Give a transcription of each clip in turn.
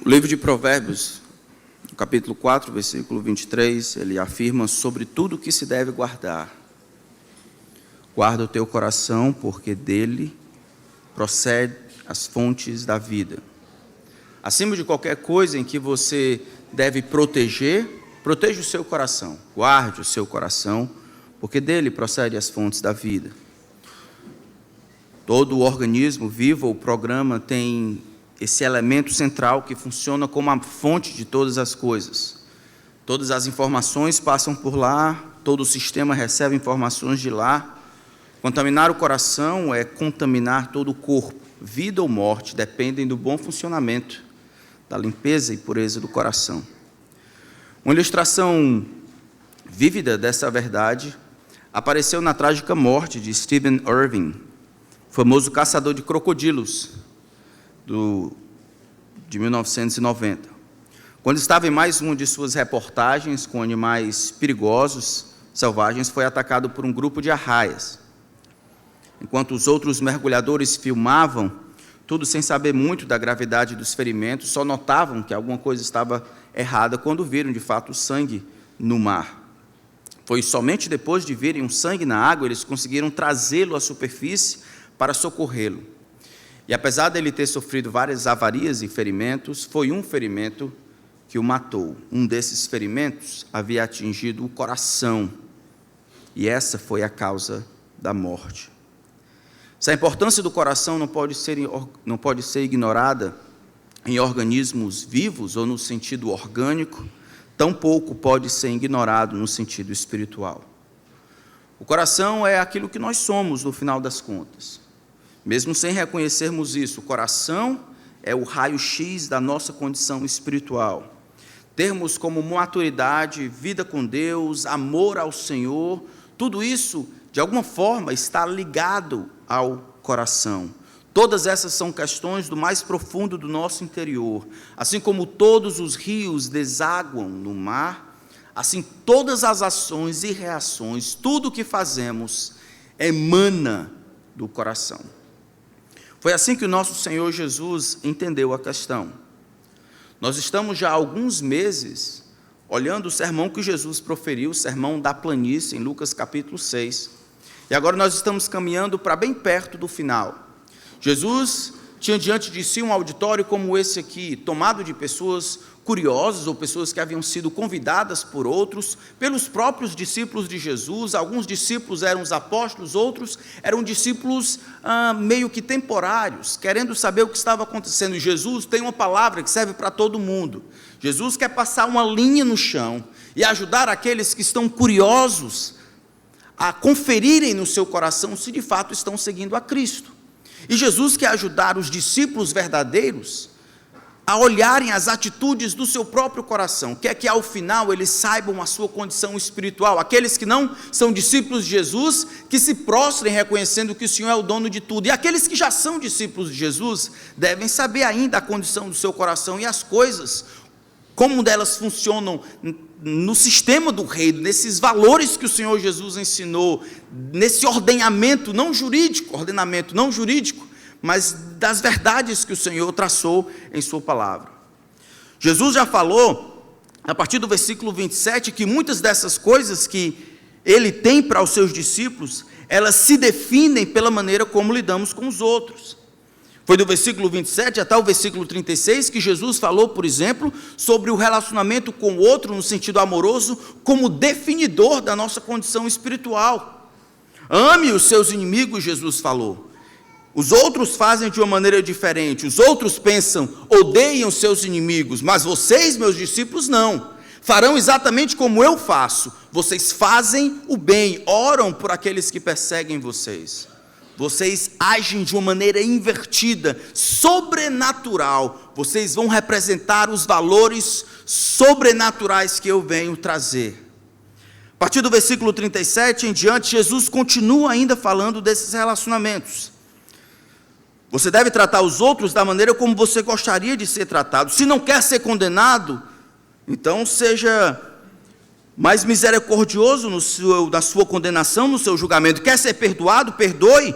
O livro de Provérbios, no capítulo 4, versículo 23, ele afirma sobre tudo que se deve guardar. Guarda o teu coração, porque dele procede as fontes da vida. Acima de qualquer coisa em que você deve proteja o seu coração. Guarde o seu coração, porque dele procede as fontes da vida. Todo o organismo vivo ou programa tem esse elemento central que funciona como a fonte de todas as coisas. Todas as informações passam por lá, todo o sistema recebe informações de lá. Contaminar o coração é contaminar todo o corpo. Vida ou morte dependem do bom funcionamento, da limpeza e pureza do coração. Uma ilustração vívida dessa verdade apareceu na trágica morte de Stephen Irving, famoso caçador de crocodilos de 1990. Quando estava em mais uma de suas reportagens com animais perigosos, selvagens, foi atacado por um grupo de arraias. Enquanto os outros mergulhadores filmavam, tudo sem saber muito da gravidade dos ferimentos, só notavam que alguma coisa estava errada quando viram, de fato, o sangue no mar. Foi somente depois de verem um sangue na água, eles conseguiram trazê-lo à superfície para socorrê-lo. E apesar dele ter sofrido várias avarias e ferimentos, foi um ferimento que o matou. Um desses ferimentos havia atingido o coração, e essa foi a causa da morte. Se a importância do coração não pode ser ignorada em organismos vivos ou no sentido orgânico, tampouco pode ser ignorado no sentido espiritual. O coração é aquilo que nós somos, no final das contas. Mesmo sem reconhecermos isso, o coração é o raio-x da nossa condição espiritual. Termos como maturidade, vida com Deus, amor ao Senhor, tudo isso, de alguma forma, está ligado ao coração. Todas essas são questões do mais profundo do nosso interior. Assim como todos os rios desaguam no mar, assim todas as ações e reações, tudo o que fazemos, emana do coração. Foi assim que o nosso Senhor Jesus entendeu a questão. Nós estamos já há alguns meses olhando o sermão que Jesus proferiu, o sermão da planície, em Lucas capítulo 6. E agora nós estamos caminhando para bem perto do final. Jesus tinha diante de si um auditório como esse aqui, tomado de pessoas curiosas ou pessoas que haviam sido convidadas por outros, pelos próprios discípulos de Jesus. Alguns discípulos eram os apóstolos, outros eram discípulos meio que temporários, querendo saber o que estava acontecendo. E Jesus tem uma palavra que serve para todo mundo. Jesus quer passar uma linha no chão e ajudar aqueles que estão curiosos a conferirem no seu coração se de fato estão seguindo a Cristo. E Jesus quer ajudar os discípulos verdadeiros a olharem as atitudes do seu próprio coração, quer que ao final eles saibam a sua condição espiritual. Aqueles que não são discípulos de Jesus, que se prostrem reconhecendo que o Senhor é o dono de tudo. E aqueles que já são discípulos de Jesus, devem saber ainda a condição do seu coração e as coisas, como delas funcionam no sistema do reino, nesses valores que o Senhor Jesus ensinou, nesse ordenamento não jurídico, mas das verdades que o Senhor traçou em sua palavra. Jesus já falou, a partir do versículo 27, que muitas dessas coisas que ele tem para os seus discípulos, elas se definem pela maneira como lidamos com os outros. Foi do versículo 27 até o versículo 36 que Jesus falou, por exemplo, sobre o relacionamento com o outro no sentido amoroso, como definidor da nossa condição espiritual. Ame os seus inimigos, Jesus falou. Os outros fazem de uma maneira diferente, os outros pensam, odeiam seus inimigos, mas vocês, meus discípulos, não. Farão exatamente como eu faço. Vocês fazem o bem, oram por aqueles que perseguem vocês. Vocês agem de uma maneira invertida, sobrenatural. Vocês vão representar os valores sobrenaturais que eu venho trazer. A partir do versículo 37 em diante, Jesus continua ainda falando desses relacionamentos. Você deve tratar os outros da maneira como você gostaria de ser tratado. Se não quer ser condenado, então seja mais misericordioso na sua condenação, no seu julgamento. Quer ser perdoado? Perdoe.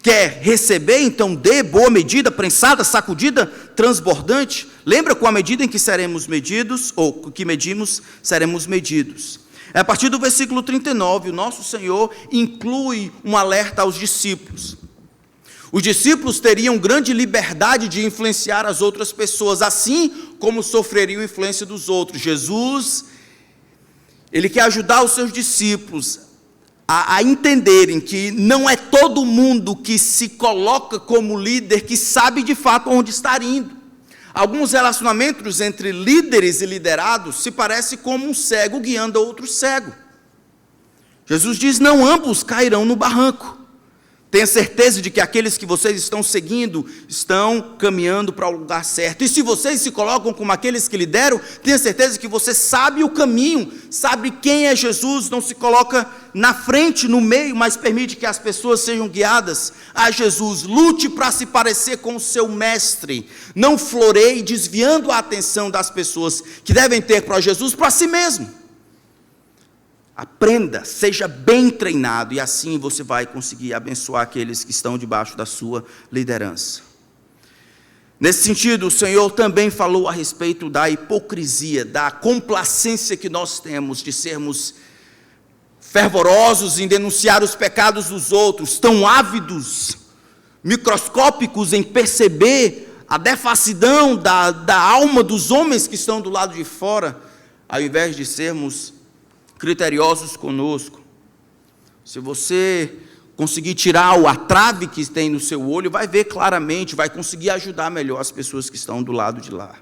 Quer receber, então dê, boa medida, prensada, sacudida, transbordante. Lembra, com a medida em que seremos medidos, ou que medimos, seremos medidos. A partir do versículo 39, o nosso Senhor inclui um alerta aos discípulos. Os discípulos teriam grande liberdade de influenciar as outras pessoas, assim como sofreriam influência dos outros. Jesus, ele quer ajudar os seus discípulos a entenderem que não é todo mundo que se coloca como líder que sabe de fato onde está indo. Alguns relacionamentos entre líderes e liderados se parecem como um cego guiando outro cego. Jesus diz: não ambos cairão no barranco. Tenha certeza de que aqueles que vocês estão seguindo estão caminhando para o lugar certo. E se vocês se colocam como aqueles que lideram, tenha certeza que você sabe o caminho, sabe quem é Jesus, não se coloca na frente, no meio, mas permite que as pessoas sejam guiadas a Jesus. Lute para se parecer com o seu mestre. Não floreie desviando a atenção das pessoas que devem ter para Jesus para si mesmo. Aprenda, seja bem treinado, e assim você vai conseguir abençoar aqueles que estão debaixo da sua liderança. Nesse sentido, o Senhor também falou a respeito da hipocrisia, da complacência que nós temos de sermos fervorosos em denunciar os pecados dos outros, tão ávidos, microscópicos em perceber a devassidão da alma dos homens que estão do lado de fora, ao invés de sermos criteriosos conosco. Se você conseguir tirar a trave que tem no seu olho, vai ver claramente, vai conseguir ajudar melhor as pessoas que estão do lado de lá.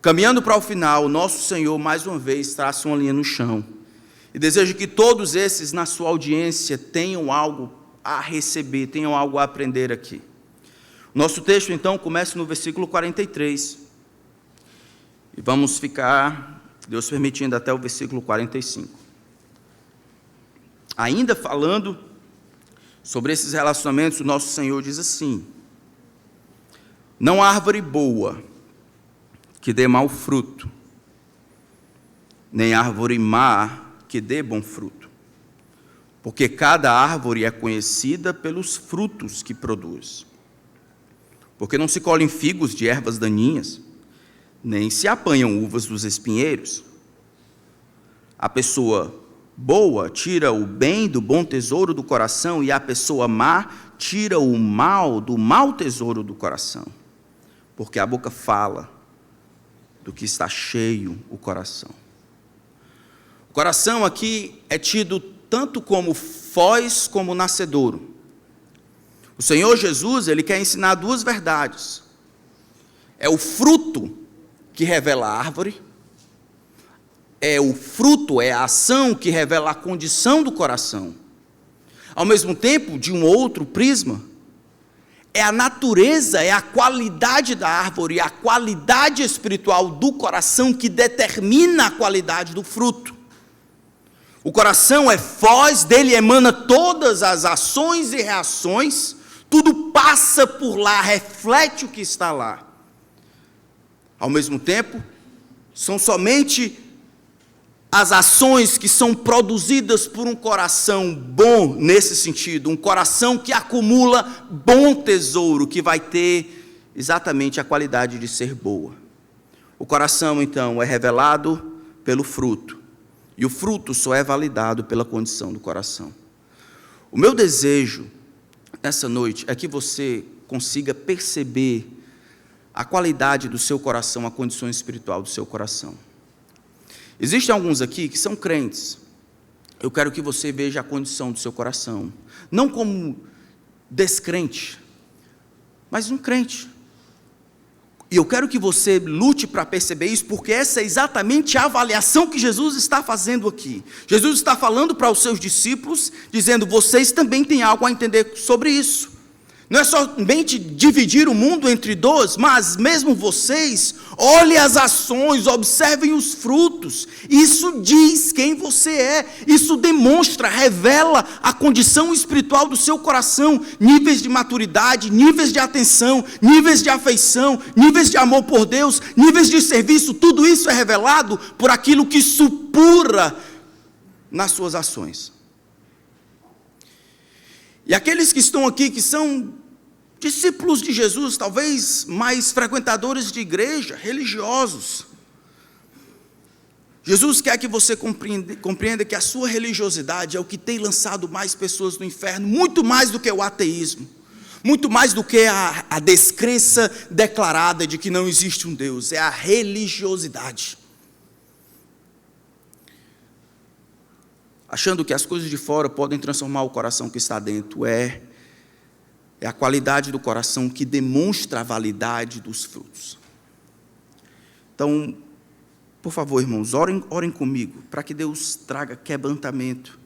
Caminhando para o final, o nosso Senhor, mais uma vez, traça uma linha no chão. E deseja que todos esses, na sua audiência, tenham algo a receber, tenham algo a aprender aqui. Nosso texto, então, começa no versículo 43. E vamos ficar, Deus permitindo, até o versículo 45. Ainda falando sobre esses relacionamentos, o nosso Senhor diz assim: não há árvore boa que dê mau fruto, nem árvore má que dê bom fruto, porque cada árvore é conhecida pelos frutos que produz. Porque não se colhem figos de ervas daninhas, nem se apanham uvas dos espinheiros. A pessoa boa tira o bem do bom tesouro do coração, e a pessoa má tira o mal do mau tesouro do coração. Porque a boca fala do que está cheio o coração. O coração aqui é tido tanto como foz como nascedouro. O Senhor Jesus, ele quer ensinar duas verdades. É o fruto que revela a árvore, é o fruto, é a ação que revela a condição do coração. Ao mesmo tempo, de um outro prisma, é a natureza, é a qualidade da árvore, a qualidade espiritual do coração que determina a qualidade do fruto. O coração é foz, dele emana todas as ações e reações, tudo passa por lá, reflete o que está lá. Ao mesmo tempo, são somente as ações que são produzidas por um coração bom nesse sentido, um coração que acumula bom tesouro, que vai ter exatamente a qualidade de ser boa. O coração, então, é revelado pelo fruto, e o fruto só é validado pela condição do coração. O meu desejo nessa noite é que você consiga perceber a qualidade do seu coração, a condição espiritual do seu coração. Existem alguns aqui que são crentes. Eu quero que você veja a condição do seu coração, não como descrente, mas um crente. E eu quero que você lute para perceber isso, porque essa é exatamente a avaliação que Jesus está fazendo aqui. Jesus está falando para os seus discípulos, dizendo: vocês também têm algo a entender sobre isso. Não é somente dividir o mundo entre dois, mas mesmo vocês, olhem as ações, observem os frutos. Isso diz quem você é, isso demonstra, revela a condição espiritual do seu coração, níveis de maturidade, níveis de atenção, níveis de afeição, níveis de amor por Deus, níveis de serviço. Tudo isso é revelado por aquilo que supura nas suas ações. E aqueles que estão aqui, que são discípulos de Jesus, talvez mais frequentadores de igreja, religiosos, Jesus quer que você compreenda que a sua religiosidade é o que tem lançado mais pessoas no inferno, muito mais do que o ateísmo, muito mais do que a descrença declarada de que não existe um Deus, é a religiosidade. Achando que as coisas de fora podem transformar o coração que está dentro, é a qualidade do coração que demonstra a validade dos frutos. Então, por favor, irmãos, orem comigo, para que Deus traga quebrantamento,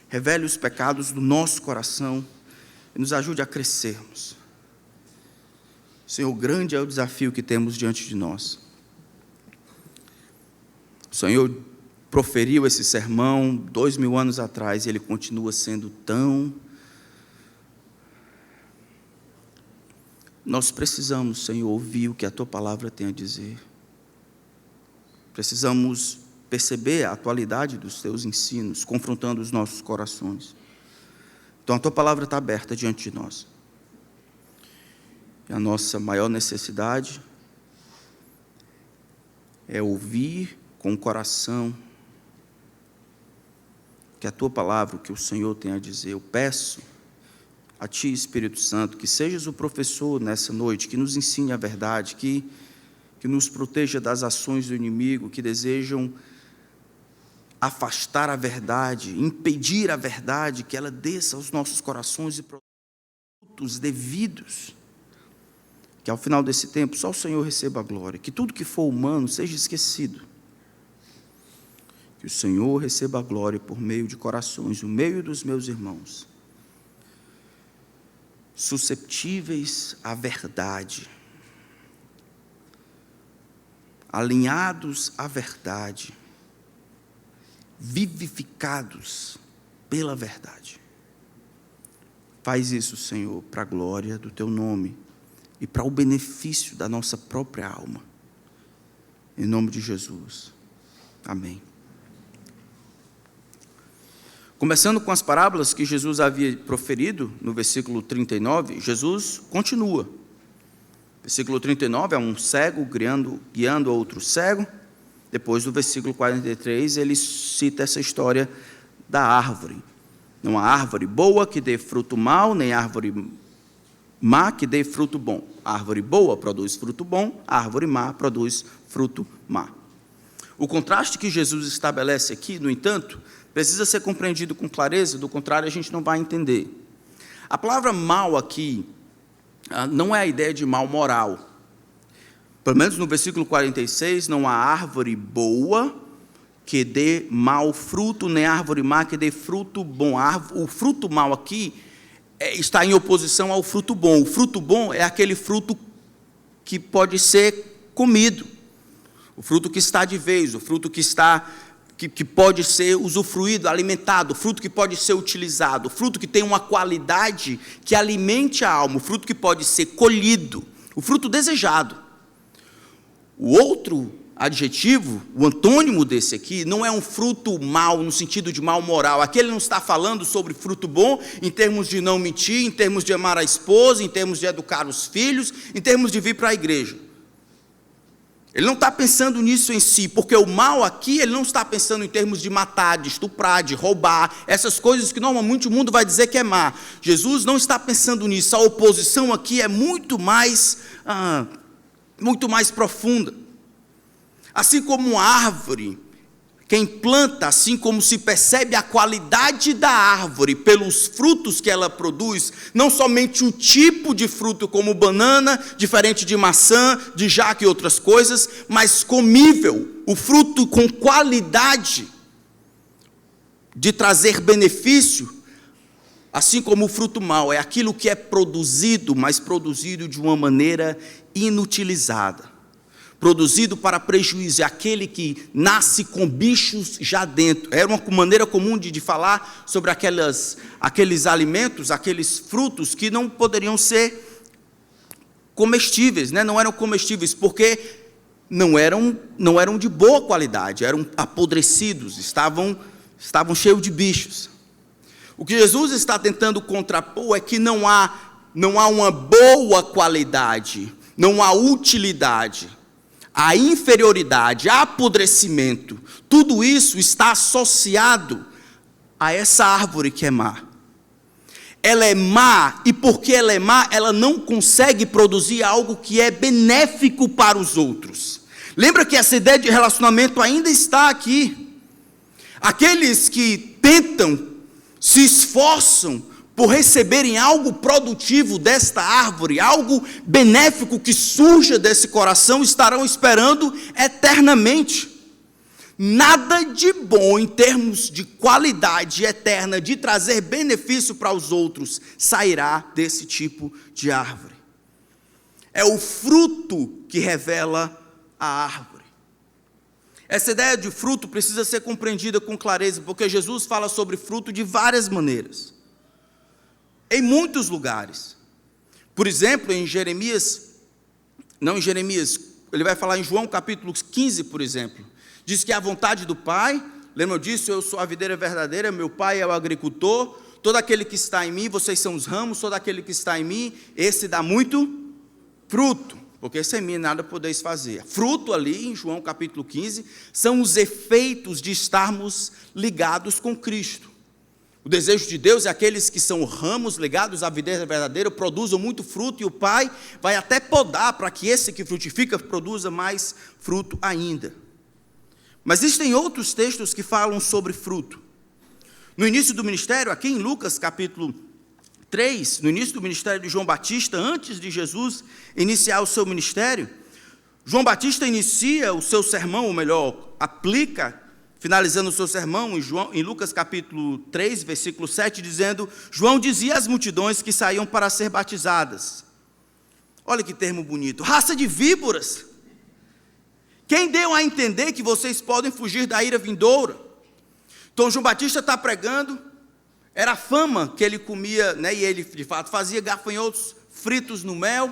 revele os pecados do nosso coração e nos ajude a crescermos. Senhor, grande é o desafio que temos diante de nós. O Senhor proferiu esse sermão 2000 anos atrás e ele continua sendo tão... Nós precisamos, Senhor, ouvir o que a Tua palavra tem a dizer. Precisamos perceber a atualidade dos Teus ensinos, confrontando os nossos corações. Então, a Tua palavra está aberta diante de nós. E a nossa maior necessidade é ouvir com o coração que a Tua palavra, o que o Senhor tem a dizer. Eu peço a Ti, Espírito Santo, que sejas o professor nessa noite, que nos ensine a verdade, que nos proteja das ações do inimigo, que desejam afastar a verdade, impedir a verdade, que ela desça aos nossos corações e produtos devidos, que ao final desse tempo só o Senhor receba a glória, que tudo que for humano seja esquecido, que o Senhor receba a glória por meio de corações, no meio dos meus irmãos, susceptíveis à verdade, alinhados à verdade, vivificados pela verdade. Faz isso, Senhor, para a glória do Teu nome e para o benefício da nossa própria alma. Em nome de Jesus. Amém. Começando com as parábolas que Jesus havia proferido, no versículo 39, Jesus continua. Versículo 39 é um cego guiando outro cego. Depois do versículo 43, ele cita essa história da árvore. Não há árvore boa que dê fruto mau, nem árvore má que dê fruto bom. A árvore boa produz fruto bom, a árvore má produz fruto má. O contraste que Jesus estabelece aqui, no entanto, precisa ser compreendido com clareza, do contrário a gente não vai entender. A palavra mal aqui não é a ideia de mal moral. Pelo menos no versículo 46, não há árvore boa que dê mau fruto, nem árvore má que dê fruto bom. O fruto mau aqui está em oposição ao fruto bom. O fruto bom é aquele fruto que pode ser comido, o fruto que está de vez, o fruto que pode ser usufruído, alimentado, o fruto que pode ser utilizado, o fruto que tem uma qualidade que alimente a alma, o fruto que pode ser colhido, o fruto desejado. O outro adjetivo, o antônimo desse aqui, não é um fruto mau, no sentido de mal moral. Aqui ele não está falando sobre fruto bom, em termos de não mentir, em termos de amar a esposa, em termos de educar os filhos, em termos de vir para a igreja. Ele não está pensando nisso em si, porque o mal aqui, ele não está pensando em termos de matar, de estuprar, de roubar, essas coisas que normalmente o mundo vai dizer que é má. Jesus não está pensando nisso. A oposição aqui é muito mais profunda. Assim como a árvore, quem planta, assim como se percebe a qualidade da árvore pelos frutos que ela produz, não somente o tipo de fruto como banana, diferente de maçã, de jaca e outras coisas, mas comível, o fruto com qualidade de trazer benefício, assim como o fruto mau, é aquilo que é produzido, mas produzido de uma maneira inutilizada. Produzido para prejuízo, é aquele que nasce com bichos já dentro. Era uma maneira comum de falar sobre aqueles alimentos, aqueles frutos que não poderiam ser comestíveis, né? Não eram comestíveis, porque não eram de boa qualidade, eram apodrecidos, estavam cheios de bichos. O que Jesus está tentando contrapor é que não há uma boa qualidade, não há utilidade, há inferioridade, há apodrecimento. Tudo isso está associado a essa árvore que é má. Ela é má, e porque ela é má, ela não consegue produzir algo que é benéfico para os outros. Lembra que essa ideia de relacionamento ainda está aqui. Aqueles que tentam, se esforçam por receberem algo produtivo desta árvore, algo benéfico que surja desse coração, estarão esperando eternamente. Nada de bom em termos de qualidade eterna, de trazer benefício para os outros, sairá desse tipo de árvore. É o fruto que revela a árvore. Essa ideia de fruto precisa ser compreendida com clareza, porque Jesus fala sobre fruto de várias maneiras, em muitos lugares. Por exemplo, ele vai falar em João capítulo 15, por exemplo. Diz que a vontade do Pai, lembra disso? Eu sou a videira verdadeira, meu Pai é o agricultor, todo aquele que está em mim, vocês são os ramos, todo aquele que está em mim, esse dá muito fruto, porque sem mim nada podeis fazer. Fruto ali, em João capítulo 15, são os efeitos de estarmos ligados com Cristo. O desejo de Deus é aqueles que são ramos ligados à videira verdadeira, produzam muito fruto, e o Pai vai até podar para que esse que frutifica produza mais fruto ainda. Mas existem outros textos que falam sobre fruto. No início do ministério, aqui em Lucas capítulo 3, no início do ministério de João Batista, antes de Jesus iniciar o seu ministério, João Batista inicia o seu sermão, ou melhor, aplica, finalizando o seu sermão, em Lucas capítulo 3, versículo 7, dizendo: João dizia às multidões que saíam para ser batizadas. Olha que termo bonito, raça de víboras! Quem deu a entender que vocês podem fugir da ira vindoura? Então João Batista está pregando, era a fama que ele comia, né, e ele de fato fazia gafanhotos fritos no mel,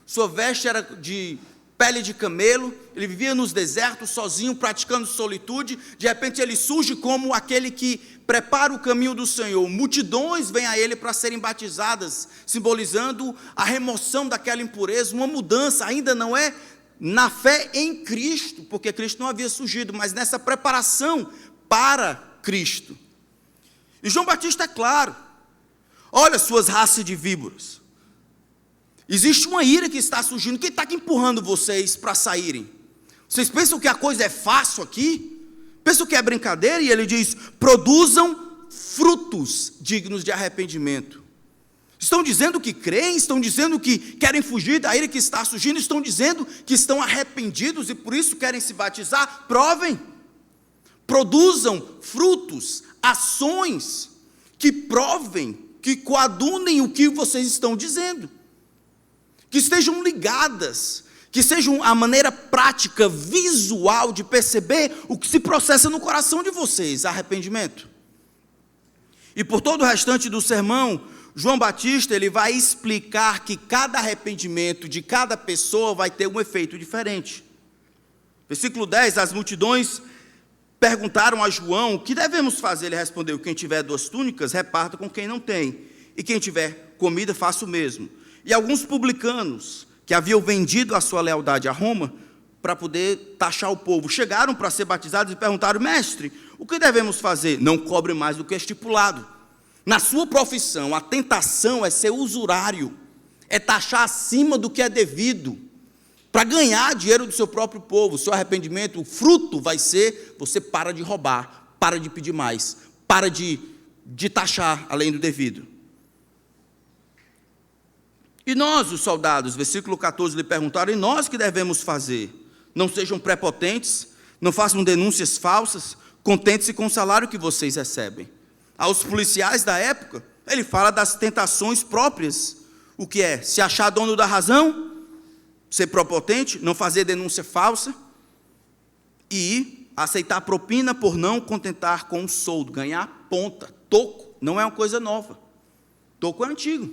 sua veste era de pele de camelo, ele vivia nos desertos sozinho, praticando solitude. De repente ele surge como aquele que prepara o caminho do Senhor. Multidões vêm a ele para serem batizadas, simbolizando a remoção daquela impureza, uma mudança. Ainda não é na fé em Cristo, porque Cristo não havia surgido, mas nessa preparação para Cristo. E João Batista é claro: olha, suas raças de víboras, existe uma ira que está surgindo. Quem está aqui empurrando vocês para saírem? Vocês pensam que a coisa é fácil aqui? Pensam que é brincadeira? E ele diz: produzam frutos dignos de arrependimento. Estão dizendo que creem, estão dizendo que querem fugir da ira que está surgindo, estão dizendo que estão arrependidos e por isso querem se batizar. Provem, produzam frutos, ações que provem, que coadunem o que vocês estão dizendo, que estejam ligadas, que sejam a maneira prática, visual de perceber o que se processa no coração de vocês: arrependimento. E por todo o restante do sermão, João Batista ele vai explicar que cada arrependimento de cada pessoa vai ter um efeito diferente. Versículo 10, as multidões perguntaram a João: o que devemos fazer? Ele respondeu: quem tiver 2 túnicas, reparta com quem não tem, e quem tiver comida, faça o mesmo. E alguns publicanos, que haviam vendido a sua lealdade a Roma, para poder taxar o povo, chegaram para ser batizados e perguntaram: mestre, o que devemos fazer? Não cobre mais do que é estipulado. Na sua profissão, a tentação é ser usurário, é taxar acima do que é devido, para ganhar dinheiro do seu próprio povo. O seu arrependimento, o fruto vai ser: você para de roubar, para de pedir mais, para de taxar além do devido. E nós, os soldados, versículo 14, lhe perguntaram: e nós que devemos fazer? Não sejam prepotentes, não façam denúncias falsas, contente-se com o salário que vocês recebem. Aos policiais da época, ele fala das tentações próprias. O que é? Se achar dono da razão, ser prepotente, não fazer denúncia falsa e aceitar propina por não contentar com o soldo, ganhar ponta. Toco não é uma coisa nova, toco é antigo.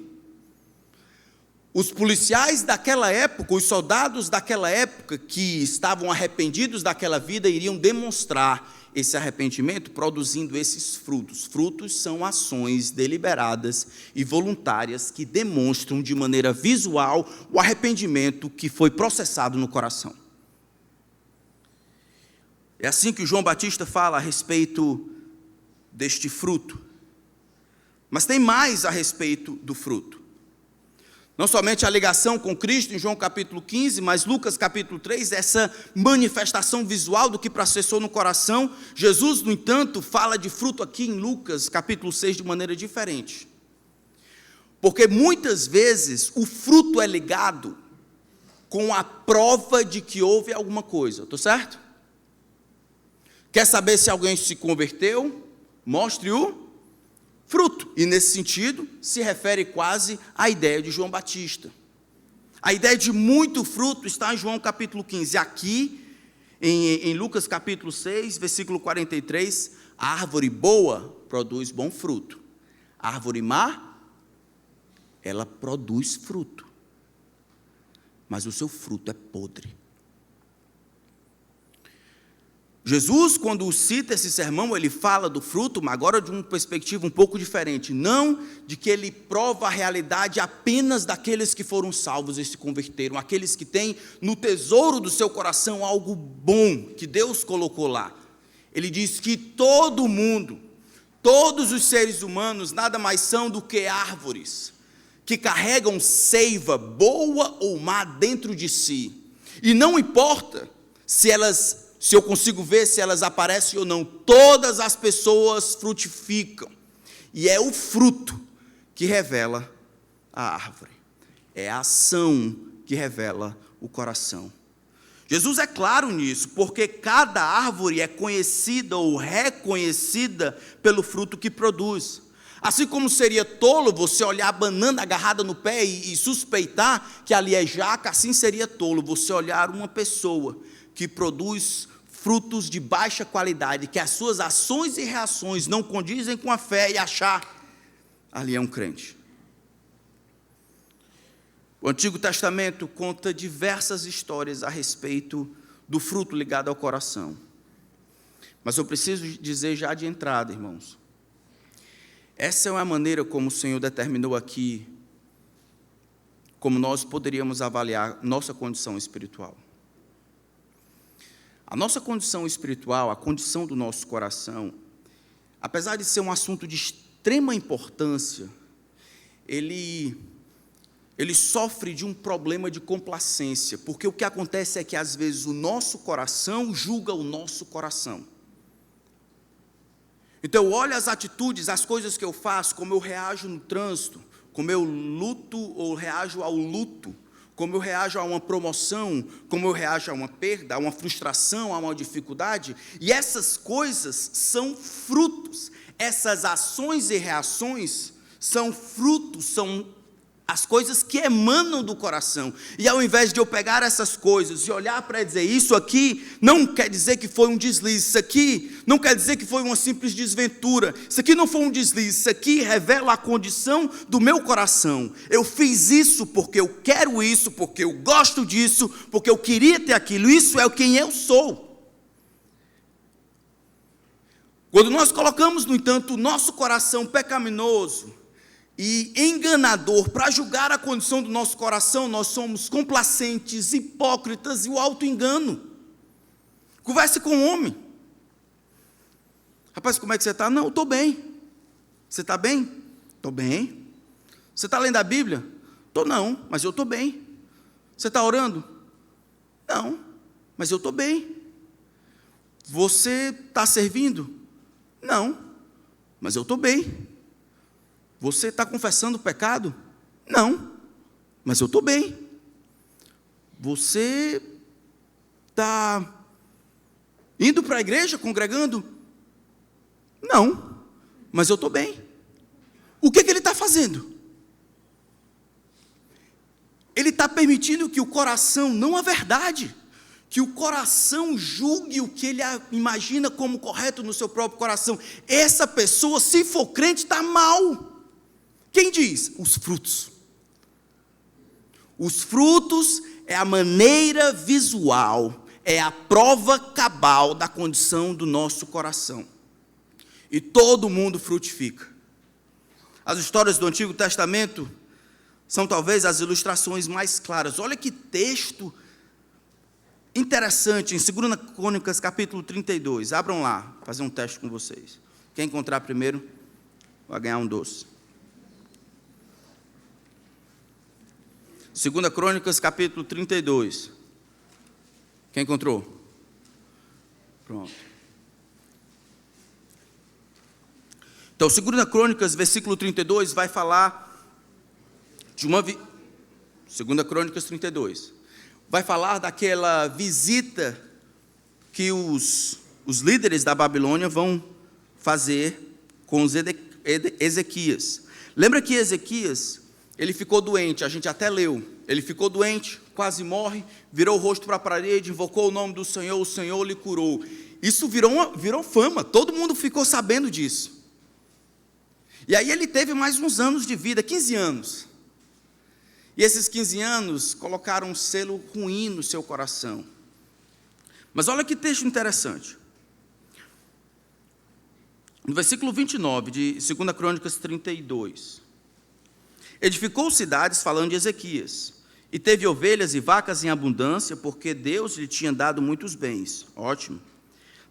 Os policiais daquela época, os soldados daquela época que estavam arrependidos daquela vida, iriam demonstrar esse arrependimento produzindo esses frutos. Frutos são ações deliberadas e voluntárias que demonstram de maneira visual o arrependimento que foi processado no coração. É assim que o João Batista fala a respeito deste fruto. Mas tem mais a respeito do fruto. Não somente a ligação com Cristo em João capítulo 15, mas Lucas capítulo 3, essa manifestação visual do que processou no coração. Jesus, no entanto, fala de fruto aqui em Lucas capítulo 6 de maneira diferente. Porque muitas vezes o fruto é ligado com a prova de que houve alguma coisa. Estou certo? Quer saber se alguém se converteu? Mostre o fruto. E nesse sentido, se refere quase à ideia de João Batista. A ideia de muito fruto está em João capítulo 15. Aqui, em Lucas capítulo 6, versículo 43, a árvore boa produz bom fruto. A árvore má, ela produz fruto. Mas o seu fruto é podre. Jesus, quando cita esse sermão, ele fala do fruto, mas agora de uma perspectiva um pouco diferente. Não de que ele prova a realidade apenas daqueles que foram salvos e se converteram, aqueles que têm no tesouro do seu coração algo bom que Deus colocou lá. Ele diz que todo mundo, todos os seres humanos, nada mais são do que árvores que carregam seiva, boa ou má, dentro de si. E não importa se eu consigo ver se elas aparecem ou não, todas as pessoas frutificam. E é o fruto que revela a árvore. É a ação que revela o coração. Jesus é claro nisso, porque cada árvore é conhecida ou reconhecida pelo fruto que produz. Assim como seria tolo você olhar a banana agarrada no pé e suspeitar que ali é jaca, assim seria tolo você olhar uma pessoa que produz frutos de baixa qualidade, que as suas ações e reações não condizem com a fé e achar ali é um crente. O Antigo Testamento conta diversas histórias a respeito do fruto ligado ao coração. Mas eu preciso dizer já de entrada, irmãos, essa é uma maneira como o Senhor determinou aqui, como nós poderíamos avaliar nossa condição espiritual. A nossa condição espiritual, a condição do nosso coração, apesar de ser um assunto de extrema importância, ele sofre de um problema de complacência, porque o que acontece é que às vezes o nosso coração julga o nosso coração. Então eu olho as atitudes, as coisas que eu faço, como eu reajo no trânsito, como eu luto ou reajo ao luto, como eu reajo a uma promoção, como eu reajo a uma perda, a uma frustração, a uma dificuldade, e essas coisas são frutos, essas ações e reações são frutos, são as coisas que emanam do coração. E ao invés de eu pegar essas coisas e olhar para dizer, isso aqui não quer dizer que foi um deslize, isso aqui não quer dizer que foi uma simples desventura, isso aqui não foi um deslize, isso aqui revela a condição do meu coração. Eu fiz isso porque eu quero isso, porque eu gosto disso, porque eu queria ter aquilo, isso é quem eu sou. Quando nós colocamos, no entanto, o nosso coração pecaminoso e enganador para julgar a condição do nosso coração, nós somos complacentes, hipócritas e o auto-engano. Converse com um homem. Rapaz, como é que você está? Não, eu estou bem. Você está bem? Estou bem. Você está lendo a Bíblia? Estou não, mas eu estou bem. Você está orando? Não, mas eu estou bem. Você está servindo? Não, mas eu estou bem. Você está confessando o pecado? Não, mas eu estou bem. Você está indo para a igreja, congregando? Não, mas eu estou bem. O que ele está fazendo? Ele está permitindo que o coração, não a verdade, que o coração julgue o que ele imagina como correto no seu próprio coração. Essa pessoa, se for crente, está mal. Quem diz? Os frutos. Os frutos é a maneira visual, é a prova cabal da condição do nosso coração. E todo mundo frutifica. As histórias do Antigo Testamento são talvez as ilustrações mais claras. Olha que texto interessante, em 2 Crônicas, capítulo 32. Abram lá, vou fazer um teste com vocês. Quem encontrar primeiro, vai ganhar um doce. 2 Crônicas, capítulo 32. Quem encontrou? Pronto. Então, 2 Crônicas, versículo 32, vai falar de uma... 2 Crônicas 32. Vai falar daquela visita que os líderes da Babilônia vão fazer com Ezequias. Lembra que Ezequias, ele ficou doente, a gente até leu. Ele ficou doente, quase morre, virou o rosto para a parede, invocou o nome do Senhor, o Senhor lhe curou. Isso virou fama, todo mundo ficou sabendo disso. E aí ele teve mais uns anos de vida, 15 anos. E esses 15 anos colocaram um selo ruim no seu coração. Mas olha que texto interessante. No versículo 29 de 2 Crônicas 32. Edificou cidades, falando de Ezequias, e teve ovelhas e vacas em abundância, porque Deus lhe tinha dado muitos bens. Ótimo.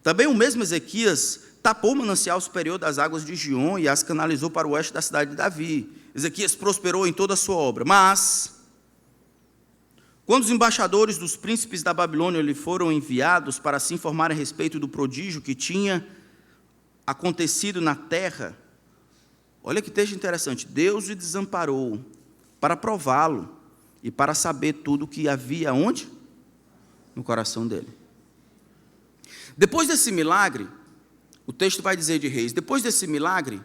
Também o mesmo Ezequias tapou o manancial superior das águas de Gion e as canalizou para o oeste da cidade de Davi. Ezequias prosperou em toda a sua obra. Mas, quando os embaixadores dos príncipes da Babilônia lhe foram enviados para se informar a respeito do prodígio que tinha acontecido na terra, olha que texto interessante, Deus o desamparou para prová-lo e para saber tudo o que havia onde? No coração dele. Depois desse milagre, o texto vai dizer de Reis, depois desse milagre,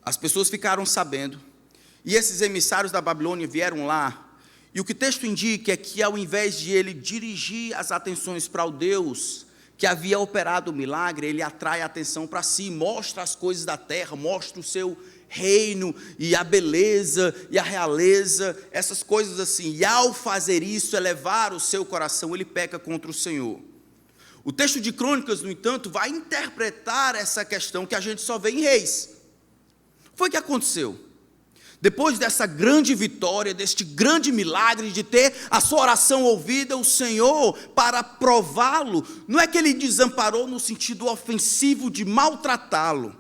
as pessoas ficaram sabendo, e esses emissários da Babilônia vieram lá, e o que o texto indica é que ao invés de ele dirigir as atenções para o Deus que havia operado o milagre, ele atrai a atenção para si, mostra as coisas da terra, mostra o seu reino, e a beleza, e a realeza, essas coisas assim, e ao fazer isso, elevar o seu coração, ele peca contra o Senhor. O texto de Crônicas, no entanto, vai interpretar essa questão que a gente só vê em Reis. Foi o que aconteceu. Depois dessa grande vitória, deste grande milagre de ter a sua oração ouvida, o Senhor, para prová-lo, não é que ele desamparou no sentido ofensivo de maltratá-lo,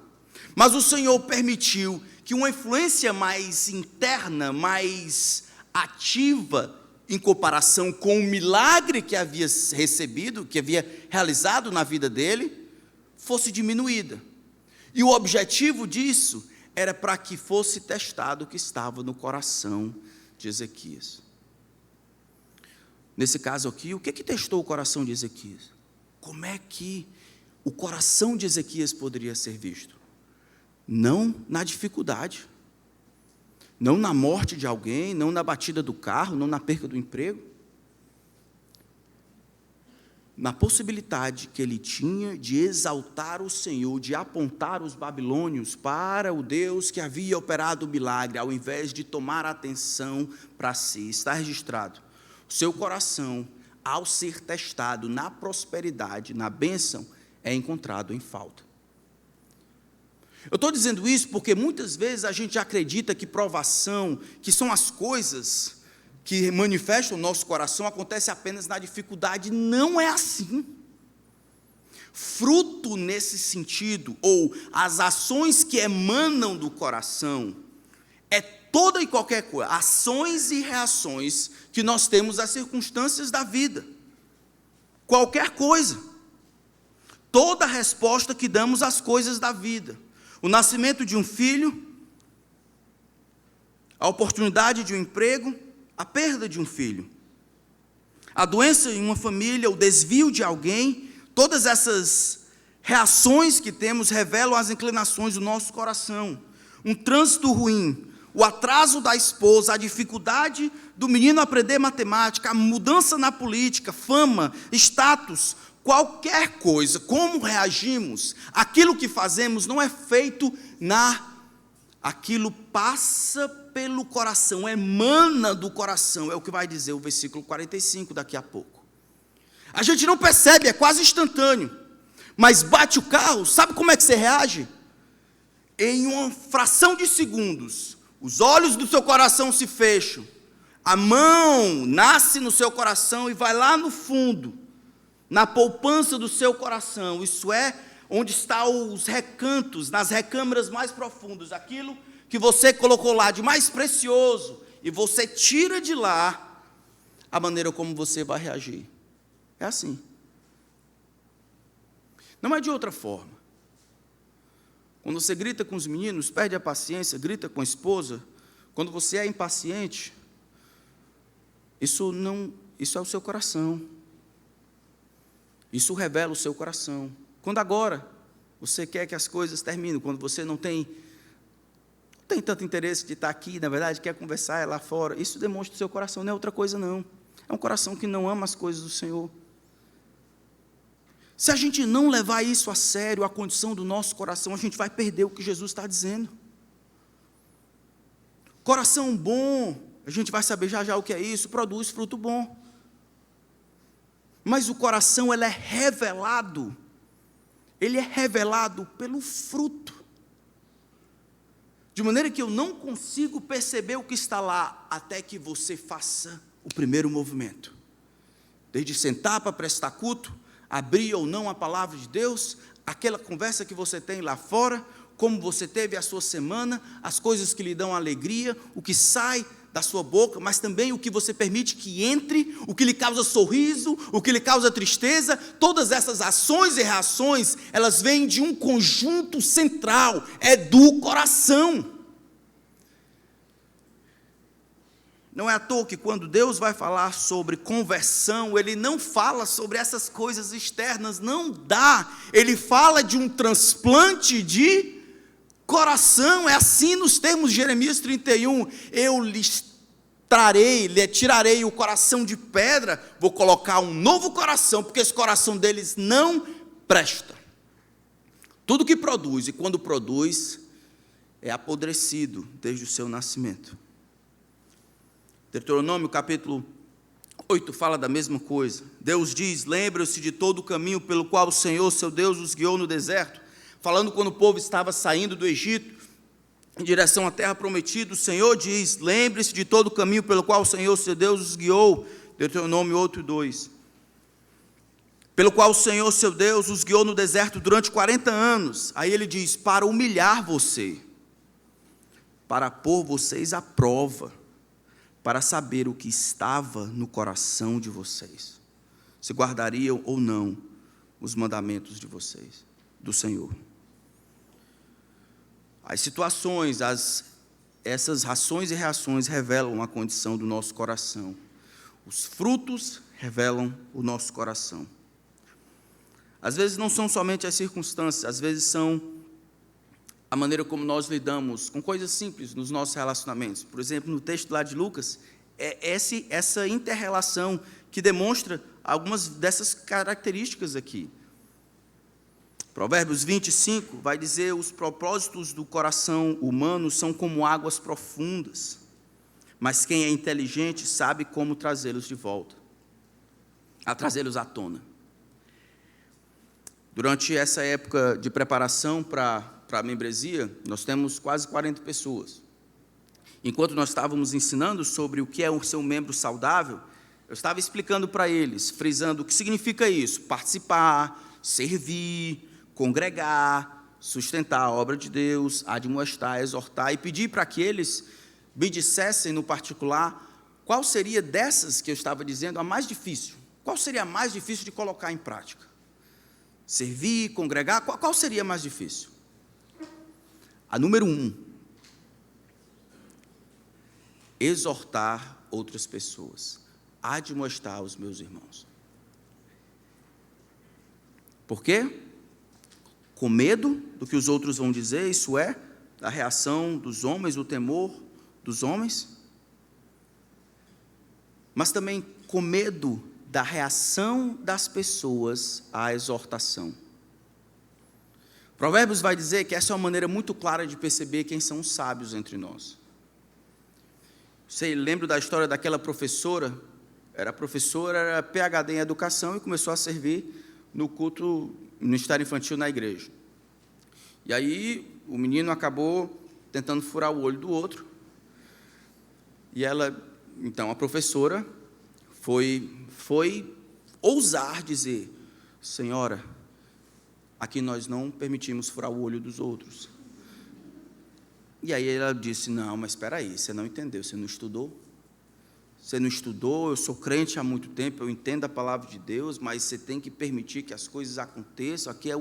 mas o Senhor permitiu que uma influência mais interna, mais ativa, em comparação com o milagre que havia recebido, que havia realizado na vida dele, fosse diminuída. E o objetivo disso era para que fosse testado o que estava no coração de Ezequias. Nesse caso aqui, o que testou o coração de Ezequias? Como é que o coração de Ezequias poderia ser visto? Não na dificuldade, não na morte de alguém, não na batida do carro, não na perca do emprego. Na possibilidade que ele tinha de exaltar o Senhor, de apontar os babilônios para o Deus que havia operado o milagre, ao invés de tomar atenção para si. Está registrado. O seu coração, ao ser testado na prosperidade, na bênção, é encontrado em falta. Eu estou dizendo isso porque muitas vezes a gente acredita que provação, que são as coisas que manifestam o nosso coração, acontece apenas na dificuldade. Não é assim. Fruto nesse sentido, ou as ações que emanam do coração, é toda e qualquer coisa, ações e reações que nós temos às circunstâncias da vida. Qualquer coisa. Toda resposta que damos às coisas da vida. O nascimento de um filho, a oportunidade de um emprego, a perda de um filho, a doença em uma família, o desvio de alguém, todas essas reações que temos revelam as inclinações do nosso coração. Um trânsito ruim, o atraso da esposa, a dificuldade do menino aprender matemática, a mudança na política, fama, status, qualquer coisa, como reagimos, aquilo que fazemos não é feito aquilo passa pelo coração, emana do coração, é o que vai dizer o versículo 45 daqui a pouco. A gente não percebe, é quase instantâneo, mas bate o carro, sabe como é que você reage? Em uma fração de segundos, os olhos do seu coração se fecham, a mão nasce no seu coração e vai lá no fundo, na poupança do seu coração, isso é, onde estão os recantos, nas recâmaras mais profundas, aquilo que você colocou lá de mais precioso, e você tira de lá a maneira como você vai reagir. É assim. Não é de outra forma. Quando você grita com os meninos, perde a paciência, grita com a esposa, quando você é impaciente, isso é o seu coração. Isso revela o seu coração. Quando agora você quer que as coisas terminem, quando você não tem tanto interesse de estar aqui, na verdade, quer conversar lá fora, isso demonstra o seu coração, não é outra coisa não. É um coração que não ama as coisas do Senhor. Se a gente não levar isso a sério, a condição do nosso coração, a gente vai perder o que Jesus está dizendo. Coração bom, a gente vai saber já o que é isso, produz fruto bom. Mas o coração, ele é revelado pelo fruto. De maneira que eu não consigo perceber o que está lá, até que você faça o primeiro movimento. Desde sentar para prestar culto, abrir ou não a palavra de Deus, aquela conversa que você tem lá fora, como você teve a sua semana, as coisas que lhe dão alegria, o que sai da sua boca, mas também o que você permite que entre, o que lhe causa sorriso, o que lhe causa tristeza, todas essas ações e reações, elas vêm de um conjunto central, é do coração. Não é à toa que quando Deus vai falar sobre conversão, Ele não fala sobre essas coisas externas, não dá. Ele fala de um transplante de coração, é assim nos termos de Jeremias 31, eu lhes tirarei o coração de pedra, vou colocar um novo coração, porque esse coração deles não presta. Tudo que produz, e quando produz, é apodrecido desde o seu nascimento. Deuteronômio capítulo 8 fala da mesma coisa. Deus diz, lembra-se de todo o caminho pelo qual o Senhor, seu Deus, os guiou no deserto, falando quando o povo estava saindo do Egito, em direção à terra prometida, o Senhor diz, lembre-se de todo o caminho pelo qual o Senhor, seu Deus, os guiou, Deuteronômio 8:2, pelo qual o Senhor, seu Deus, os guiou no deserto durante 40 anos, aí ele diz, para humilhar você, para pôr vocês à prova, para saber o que estava no coração de vocês, se guardariam ou não os mandamentos de vocês, do Senhor. As situações, essas ações e reações revelam a condição do nosso coração. Os frutos revelam o nosso coração. Às vezes não são somente as circunstâncias, às vezes são a maneira como nós lidamos com coisas simples nos nossos relacionamentos. Por exemplo, no texto lá de Lucas, é essa inter-relação que demonstra algumas dessas características aqui. Provérbios 25 vai dizer, os propósitos do coração humano são como águas profundas, mas quem é inteligente sabe como trazê-los de volta, trazê-los à tona. Durante essa época de preparação para a membresia, nós temos quase 40 pessoas. Enquanto nós estávamos ensinando sobre o que é o seu membro saudável, eu estava explicando para eles, frisando o que significa isso, participar, servir, congregar, sustentar a obra de Deus, admoestar, exortar, e pedir para que eles me dissessem no particular qual seria dessas que eu estava dizendo a mais difícil. Qual seria a mais difícil de colocar em prática? Servir, congregar, qual seria a mais difícil? A número 1, exortar outras pessoas, admoestar os meus irmãos. Por quê? Com medo do que os outros vão dizer, isso é, da reação dos homens, o temor dos homens, mas também com medo da reação das pessoas à exortação. Provérbios vai dizer que essa é uma maneira muito clara de perceber quem são os sábios entre nós. Você lembra da história daquela professora? Era PhD em educação e começou a servir no culto, no ministério infantil na igreja. E aí o menino acabou tentando furar o olho do outro. E então a professora foi ousar dizer: senhora, aqui nós não permitimos furar o olho dos outros. E aí ela disse: não, mas espera aí, você não entendeu, você não estudou? Você não estudou, eu sou crente há muito tempo, eu entendo a palavra de Deus, mas você tem que permitir que as coisas aconteçam. Aqui é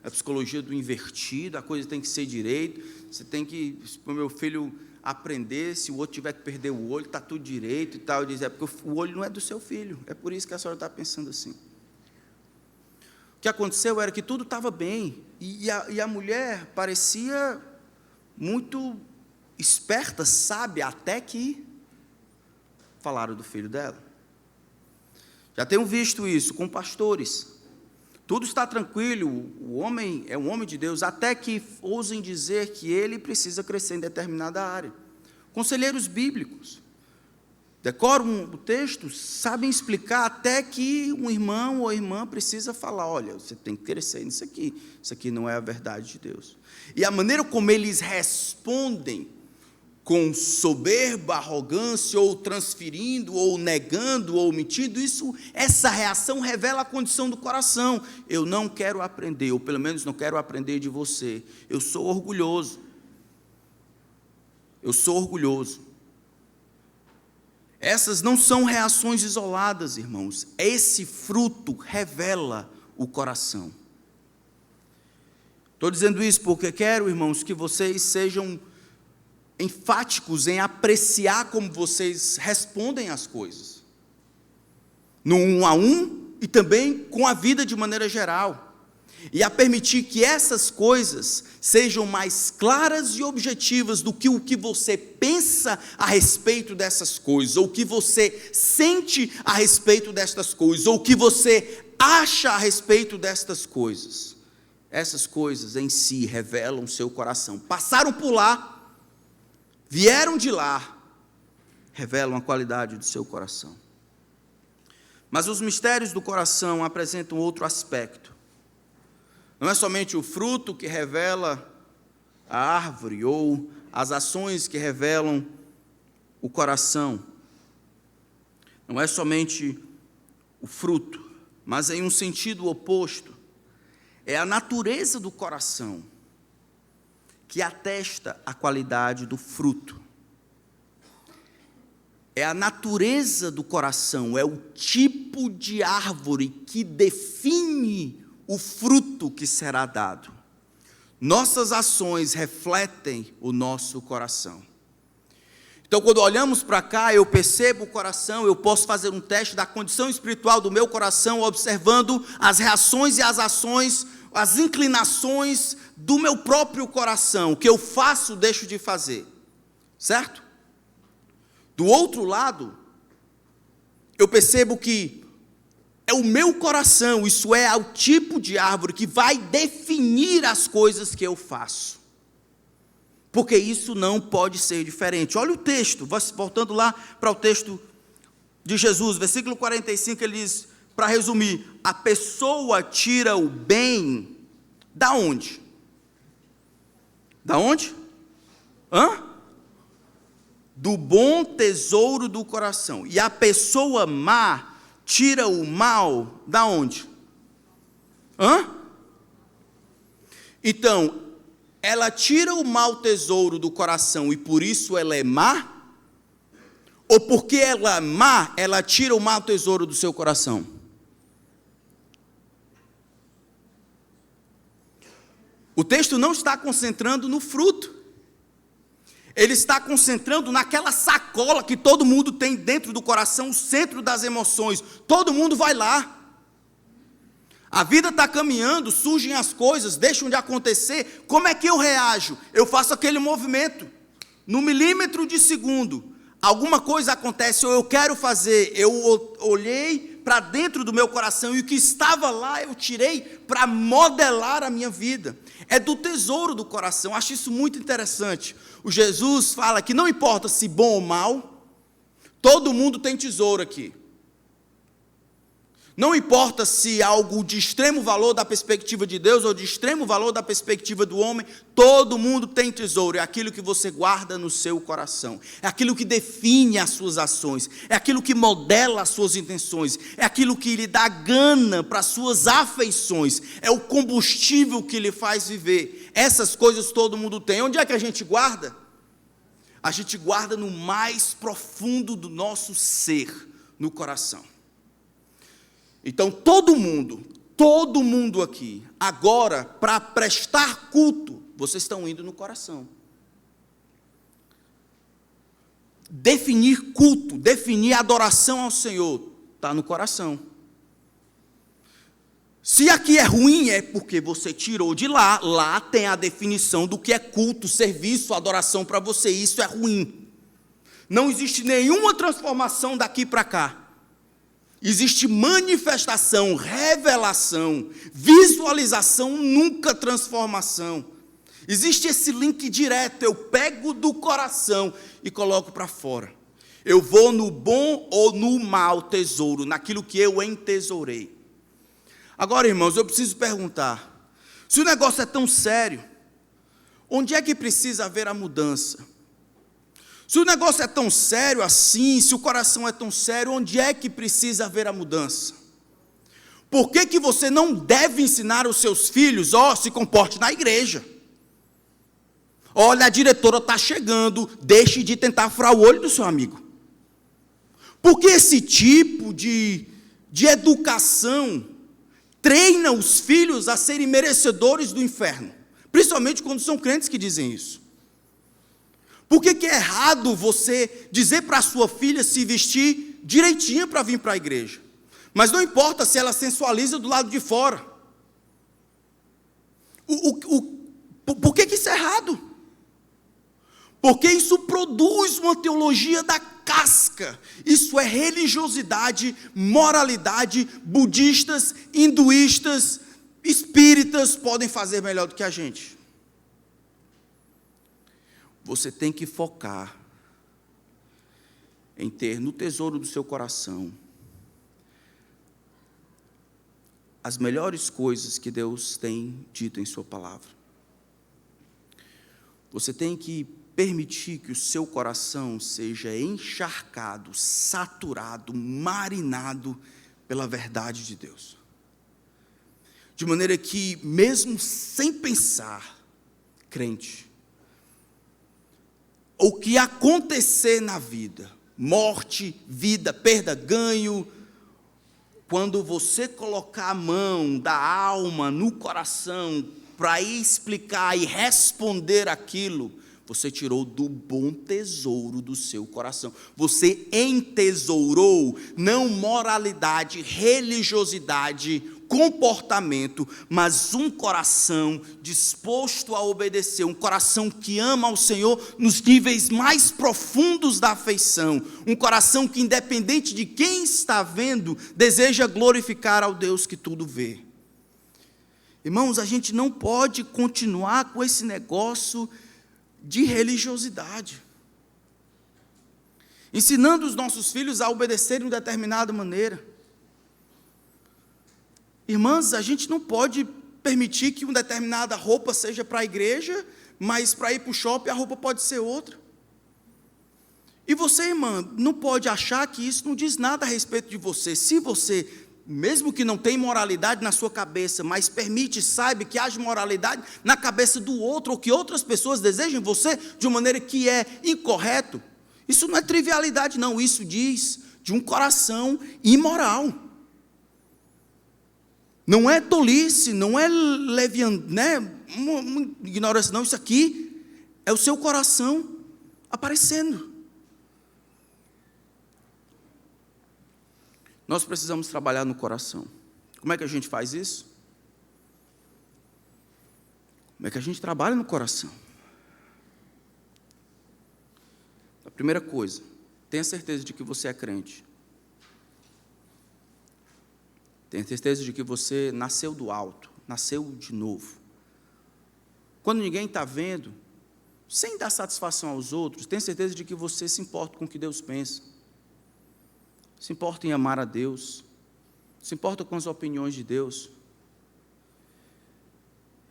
a psicologia do invertido, a coisa tem que ser direito, você tem que, para o meu filho aprender, se o outro tiver que perder o olho, está tudo direito e tal. Eu disse: é porque o olho não é do seu filho, é por isso que a senhora está pensando assim. O que aconteceu era que tudo estava bem, e a mulher parecia muito esperta, sábia, até que falaram do filho dela. Já tenho visto isso com pastores. Tudo está tranquilo, o homem é um homem de Deus, até que ousem dizer que ele precisa crescer em determinada área. Conselheiros bíblicos decoram o texto, sabem explicar, até que um irmão ou irmã precisa falar: olha, você tem que crescer nisso aqui, isso aqui não é a verdade de Deus. E a maneira como eles respondem, com soberba, arrogância, ou transferindo, ou negando, ou mentindo, essa reação revela a condição do coração. Eu não quero aprender, ou pelo menos não quero aprender de você. Eu sou orgulhoso. Eu sou orgulhoso. Essas não são reações isoladas, irmãos. Esse fruto revela o coração. Estou dizendo isso porque quero, irmãos, que vocês sejam enfáticos em apreciar como vocês respondem às coisas, no 1 a 1 e também com a vida de maneira geral, e a permitir que essas coisas sejam mais claras e objetivas do que o que você pensa a respeito dessas coisas, ou o que você sente a respeito destas coisas, ou o que você acha a respeito destas coisas. Essas coisas em si revelam o seu coração. Passaram por lá, vieram de lá, revelam a qualidade do seu coração. Mas os mistérios do coração apresentam outro aspecto. Não é somente o fruto que revela a árvore, ou as ações que revelam o coração. Não é somente o fruto, mas em um sentido oposto. É a natureza do coração que atesta a qualidade do fruto. É a natureza do coração, é o tipo de árvore que define o fruto que será dado. Nossas ações refletem o nosso coração. Então, quando olhamos para cá, eu percebo o coração, eu posso fazer um teste da condição espiritual do meu coração, observando as reações e as ações, as inclinações do meu próprio coração, o que eu faço, deixo de fazer, certo? Do outro lado, eu percebo que é o meu coração, isso é o tipo de árvore que vai definir as coisas que eu faço, porque isso não pode ser diferente. Olha o texto, voltando lá para o texto de Jesus, versículo 45, ele diz, para resumir: a pessoa tira o bem da onde? Da onde? Do bom tesouro do coração. E a pessoa má tira o mal da onde? Então, ela tira o mau tesouro do coração e por isso ela é má? Ou porque ela é má, ela tira o mau tesouro do seu coração? O texto não está concentrando no fruto. Ele está concentrando naquela sacola que todo mundo tem dentro do coração, o centro das emoções. Todo mundo vai lá. A vida está caminhando, surgem as coisas, deixam de acontecer. Como é que eu reajo? Eu faço aquele movimento. No milímetro de segundo, alguma coisa acontece, ou eu quero fazer. Eu olhei para dentro do meu coração e o que estava lá eu tirei para modelar a minha vida. É do tesouro do coração. Acho isso muito interessante. O Jesus fala que não importa se bom ou mal, Todo mundo tem tesouro aqui. Não importa se algo de extremo valor da perspectiva de Deus ou de extremo valor da perspectiva do homem, todo mundo tem tesouro. É aquilo que você guarda no seu coração. É aquilo que define as suas ações. É aquilo que modela as suas intenções. É aquilo que lhe dá gana para as suas afeições. É o combustível que lhe faz viver. Essas coisas todo mundo tem. Onde é que a gente guarda? A gente guarda no mais profundo do nosso ser, no coração. Então, todo mundo aqui, agora, para prestar culto, vocês estão indo no coração. Definir culto, definir adoração ao Senhor, está no coração. Se aqui é ruim, é porque você tirou de lá. Lá tem a definição do que é culto, serviço, adoração para você. Isso é ruim. Não existe nenhuma transformação daqui para cá. Existe manifestação, revelação, visualização, nunca transformação. Existe esse link direto, eu pego do coração e coloco para fora. Eu vou no bom ou no mau tesouro, naquilo que eu entesourei. Agora, irmãos, eu preciso perguntar, se o negócio é tão sério, onde é que precisa haver a mudança? Se o negócio é tão sério assim, se o coração é tão sério, onde é que precisa haver a mudança? Por que você não deve ensinar os seus filhos, se comporte na igreja? Olha, a diretora está chegando, deixe de tentar furar o olho do seu amigo. Porque esse tipo de educação treina os filhos a serem merecedores do inferno, principalmente quando são crentes que dizem isso. Por que é errado você dizer para a sua filha se vestir direitinho para vir para a igreja? Mas não importa se ela sensualiza do lado de fora. Por que isso é errado? Porque isso produz uma teologia da casca. Isso é religiosidade, moralidade. Budistas, hinduístas, espíritas podem fazer melhor do que a gente. Você tem que focar em ter no tesouro do seu coração as melhores coisas que Deus tem dito em sua palavra. Você tem que permitir que o seu coração seja encharcado, saturado, marinado pela verdade de Deus. De maneira que, mesmo sem pensar, crente, o que acontecer na vida, morte, vida, perda, ganho, quando você colocar a mão da alma no coração para explicar e responder aquilo, você tirou do bom tesouro do seu coração. Você entesourou não moralidade, religiosidade, comportamento, mas um coração disposto a obedecer, um coração que ama ao Senhor nos níveis mais profundos da afeição, um coração que, independente de quem está vendo, deseja glorificar ao Deus que tudo vê. Irmãos, a gente não pode continuar com esse negócio de religiosidade, ensinando os nossos filhos a obedecerem de determinada maneira. Irmãs, a gente não pode permitir que uma determinada roupa seja para a igreja, mas para ir para o shopping a roupa pode ser outra. E você, irmã, não pode achar que isso não diz nada a respeito de você. Se você, mesmo que não tenha moralidade na sua cabeça, mas permite, saiba que haja moralidade na cabeça do outro, ou que outras pessoas desejem você de uma maneira que é incorreto, isso não é trivialidade não, isso diz de um coração imoral. Não é tolice, não é uma ignorância, não. Isso aqui é o seu coração aparecendo. Nós precisamos trabalhar no coração. Como é que a gente faz isso? Como é que a gente trabalha no coração? A primeira coisa, tenha certeza de que você é crente. Tenha certeza de que você nasceu do alto, nasceu de novo. Quando ninguém está vendo, sem dar satisfação aos outros, tenha certeza de que você se importa com o que Deus pensa. se importa em amar a Deus, se importa com as opiniões de Deus.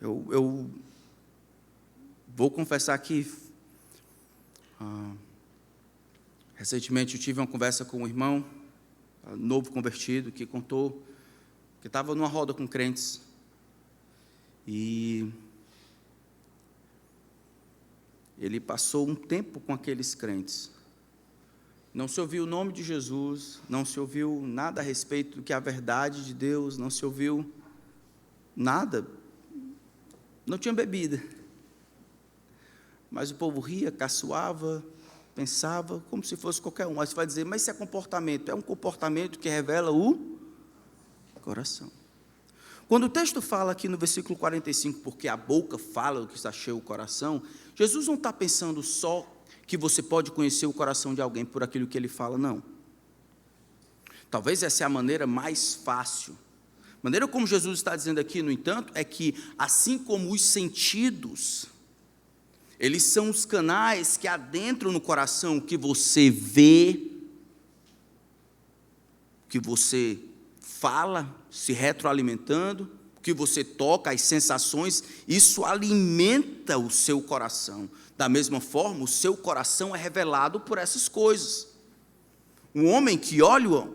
Eu vou confessar que recentemente eu tive uma conversa com um irmão, novo convertido, que contou que estava numa roda com crentes, e ele passou um tempo com aqueles crentes. Não se ouviu o nome de Jesus, não se ouviu nada a respeito do que é a verdade de Deus, não se ouviu nada, não tinha bebida. Mas o povo ria, caçoava, pensava, como se fosse qualquer um. Mas você vai dizer, mas isso é comportamento. É um comportamento que revela o coração. Quando o texto fala aqui no versículo 45, porque a boca fala do que está cheio o coração, Jesus não está pensando só que você pode conhecer o coração de alguém por aquilo que ele fala, não. Talvez essa é a maneira mais fácil. A maneira como Jesus está dizendo aqui, no entanto, é que assim como os sentidos, eles são os canais que adentram no coração, que você vê, que você fala, se retroalimentando, que você toca, as sensações, isso alimenta o seu coração. Da mesma forma, o seu coração é revelado por essas coisas. Um homem que olha,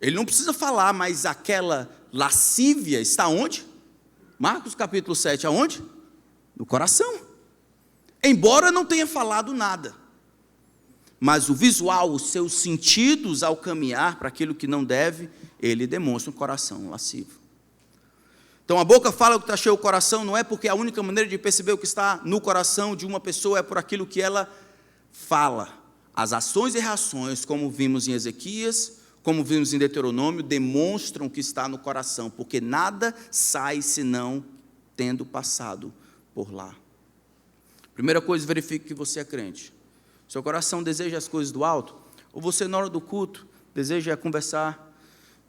ele não precisa falar, mas aquela lascívia está onde? Marcos capítulo 7, aonde? No coração. Embora não tenha falado nada, mas o visual, os seus sentidos ao caminhar para aquilo que não deve, ele demonstra um coração lascivo. Então a boca fala o que está cheio o coração, não é porque a única maneira de perceber o que está no coração de uma pessoa é por aquilo que ela fala. As ações e reações, como vimos em Ezequias, como vimos em Deuteronômio, demonstram o que está no coração, porque nada sai senão tendo passado por lá. Primeira coisa, verifique que você é crente. Seu coração deseja as coisas do alto? Ou você, na hora do culto, deseja conversar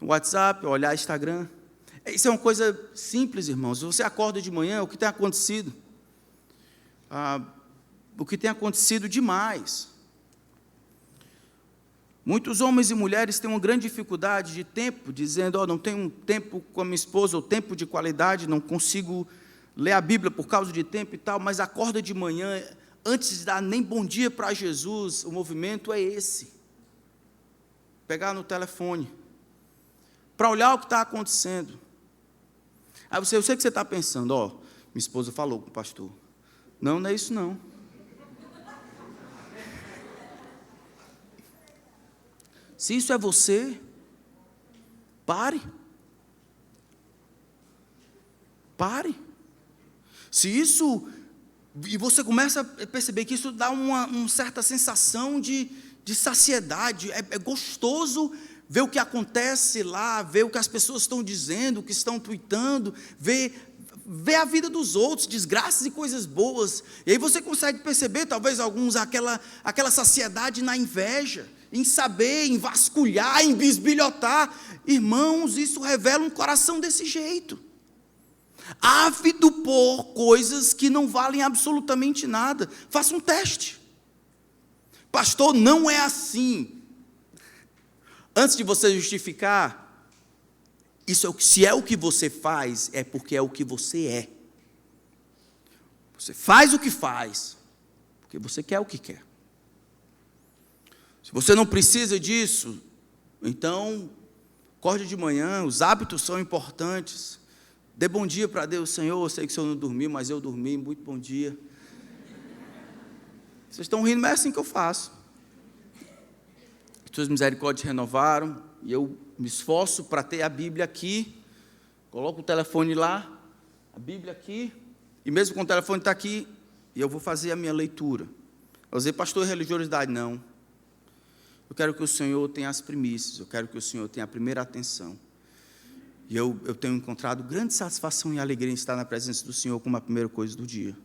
no WhatsApp, olhar Instagram? Isso é uma coisa simples, irmãos. Você acorda de manhã, o que tem acontecido? O que tem acontecido demais. Muitos homens e mulheres têm uma grande dificuldade de tempo, dizendo, não tenho tempo com a minha esposa, ou tempo de qualidade, não consigo ler a Bíblia por causa de tempo e tal, mas acorda de manhã, antes de dar nem bom dia para Jesus, o movimento é esse. Pegar no telefone, para olhar o que está acontecendo. Aí eu sei que você está pensando, minha esposa falou com o pastor. Não, não é isso não. Se isso é você, pare. Pare. Se isso, e você começa a perceber que isso dá uma certa sensação de saciedade, é gostoso ver o que acontece lá, ver o que as pessoas estão dizendo, o que estão tuitando, ver a vida dos outros, desgraças e coisas boas, e aí você consegue perceber, talvez alguns, aquela saciedade na inveja, em saber, em vasculhar, em bisbilhotar. Irmãos, isso revela um coração desse jeito, ávido por coisas que não valem absolutamente nada. Faça um teste. Pastor, não é assim. Antes de você justificar, se é o que você faz, é porque é o que você é. Você faz o que faz, porque você quer o que quer. Se você não precisa disso, então, acorde de manhã, os hábitos são importantes. Dê bom dia para Deus, Senhor, eu sei que o Senhor não dormiu, mas eu dormi, muito bom dia. Vocês estão rindo, mas é assim que eu faço. Suas misericórdias renovaram, e eu me esforço para ter a Bíblia aqui, coloco o telefone lá, a Bíblia aqui, e mesmo com o telefone está aqui, e eu vou fazer a minha leitura. Eu vou dizer, pastor, religiosidade, não. Eu quero que o Senhor tenha as primícias, eu quero que o Senhor tenha a primeira atenção. E eu tenho encontrado grande satisfação e alegria em estar na presença do Senhor como a primeira coisa do dia.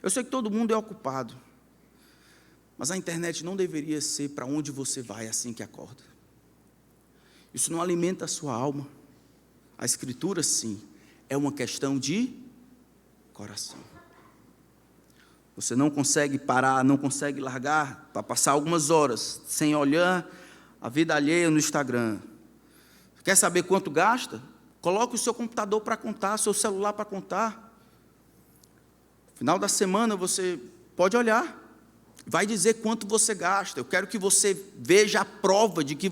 Eu sei que todo mundo é ocupado, mas a internet não deveria ser para onde você vai assim que acorda. Isso não alimenta a sua alma. A Escritura, sim, é uma questão de coração. Você não consegue parar, não consegue largar para passar algumas horas sem olhar a vida alheia no Instagram. Quer saber quanto gasta? Coloque o seu computador para contar, seu celular para contar. No final da semana você pode olhar, vai dizer quanto você gasta. Eu quero que você veja a prova de que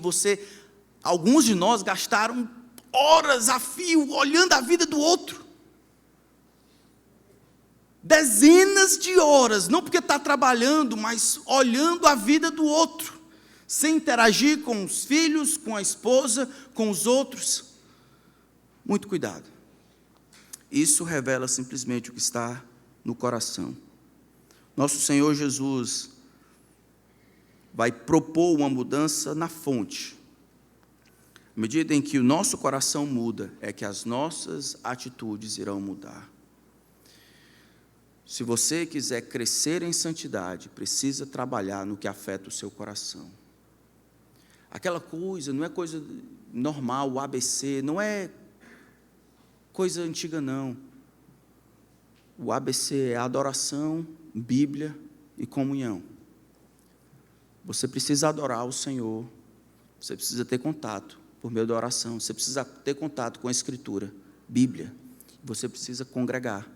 alguns de nós gastaram horas a fio olhando a vida do outro. Dezenas de horas, não porque está trabalhando, mas olhando a vida do outro, sem interagir com os filhos, com a esposa, com os outros. Muito cuidado. Isso revela simplesmente o que está no coração. Nosso Senhor Jesus vai propor uma mudança na fonte. À medida em que o nosso coração muda, é que as nossas atitudes irão mudar. Se você quiser crescer em santidade, precisa trabalhar no que afeta o seu coração. Aquela coisa, não é coisa normal, o ABC, não é coisa antiga, não. O ABC é adoração, Bíblia e comunhão. Você precisa adorar o Senhor, você precisa ter contato por meio da oração, você precisa ter contato com a Escritura, Bíblia, você precisa congregar.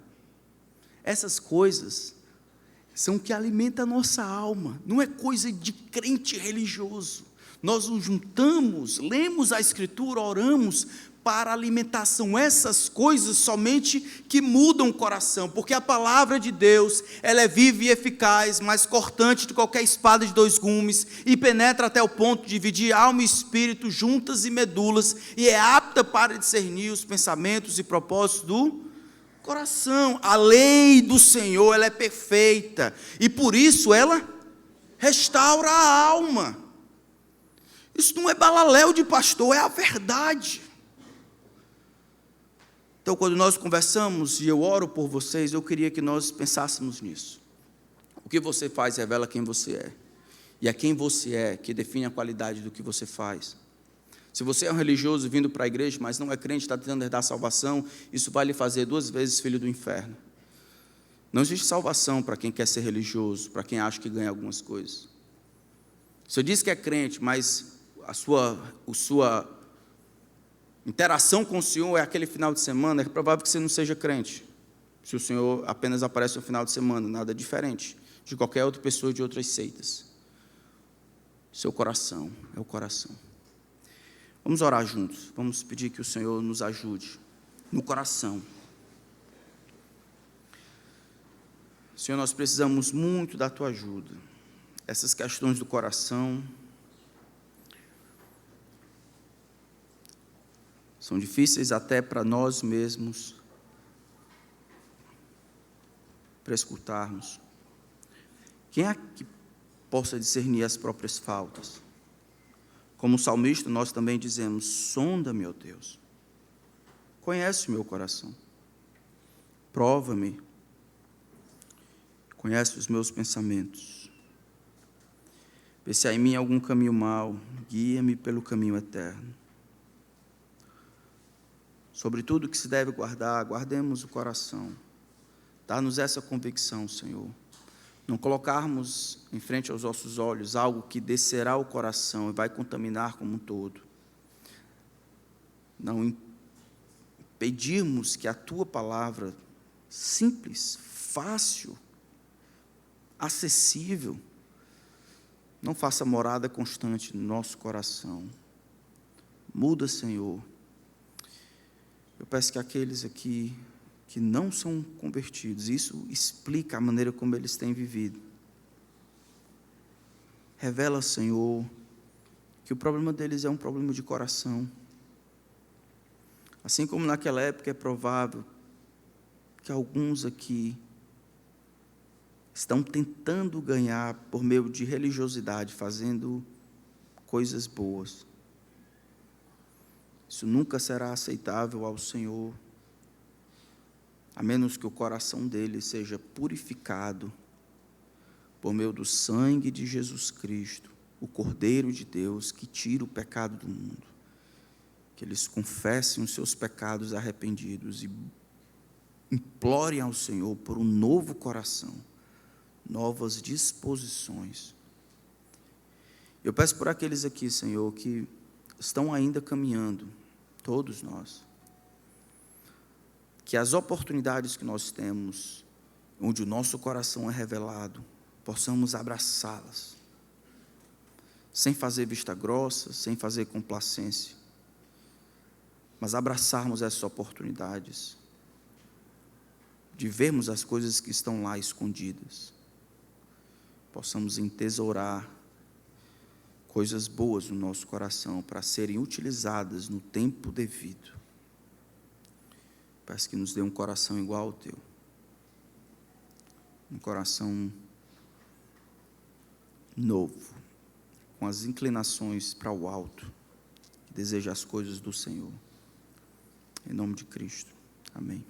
Essas coisas são o que alimenta a nossa alma, não é coisa de crente religioso. Nós nos juntamos, lemos a Escritura, oramos para alimentação. Essas coisas somente que mudam o coração, porque a palavra de Deus, ela é viva e eficaz, mais cortante de qualquer espada de 2 gumes, e penetra até o ponto de dividir alma e espírito, juntas e medulas, e é apta para discernir os pensamentos e propósitos do coração. A lei do Senhor, ela é perfeita, e por isso ela restaura a alma. Isso não é balaléu de pastor, é a verdade. Então, quando nós conversamos e eu oro por vocês, eu queria que nós pensássemos nisso. O que você faz revela quem você é. E é quem você é que define a qualidade do que você faz. Se você é um religioso vindo para a igreja, mas não é crente, está tentando herdar salvação, isso vai lhe fazer 2 vezes filho do inferno. Não existe salvação para quem quer ser religioso, para quem acha que ganha algumas coisas. Se eu disse que é crente, mas a sua interação com o Senhor é aquele final de semana, é provável que você não seja crente, se o Senhor apenas aparece no final de semana, nada diferente de qualquer outra pessoa de outras seitas. Seu coração é o coração. Vamos orar juntos, vamos pedir que o Senhor nos ajude no coração. Senhor, nós precisamos muito da Tua ajuda. Essas questões do coração são difíceis até para nós mesmos, para escutarmos. Quem é que possa discernir as próprias faltas? Como salmista, nós também dizemos: sonda-me, ó Deus, conhece o meu coração, prova-me, conhece os meus pensamentos, vê se há em mim algum caminho mau, guia-me pelo caminho eterno. Sobre tudo que se deve guardar, guardemos o coração. Dá-nos essa convicção, Senhor. Não colocarmos em frente aos nossos olhos algo que descerá ao coração e vai contaminar como um todo. Não impedirmos que a Tua palavra, simples, fácil, acessível, não faça morada constante no nosso coração. Muda, Senhor. Eu peço que aqueles aqui que não são convertidos, isso explica a maneira como eles têm vivido. Revela, Senhor, que o problema deles é um problema de coração. Assim como naquela época é provável que alguns aqui estão tentando ganhar por meio de religiosidade, fazendo coisas boas. Isso nunca será aceitável ao Senhor, a menos que o coração dele seja purificado por meio do sangue de Jesus Cristo, o Cordeiro de Deus, que tira o pecado do mundo. Que eles confessem os seus pecados arrependidos e implorem ao Senhor por um novo coração, novas disposições. Eu peço por aqueles aqui, Senhor, que estão ainda caminhando, todos nós, que as oportunidades que nós temos, onde o nosso coração é revelado, possamos abraçá-las, sem fazer vista grossa, sem fazer complacência, mas abraçarmos essas oportunidades, de vermos as coisas que estão lá escondidas, possamos entesourar coisas boas no nosso coração, para serem utilizadas no tempo devido. Peço que nos dê um coração igual ao teu, um coração novo, com as inclinações para o alto, que deseja as coisas do Senhor. Em nome de Cristo. Amém.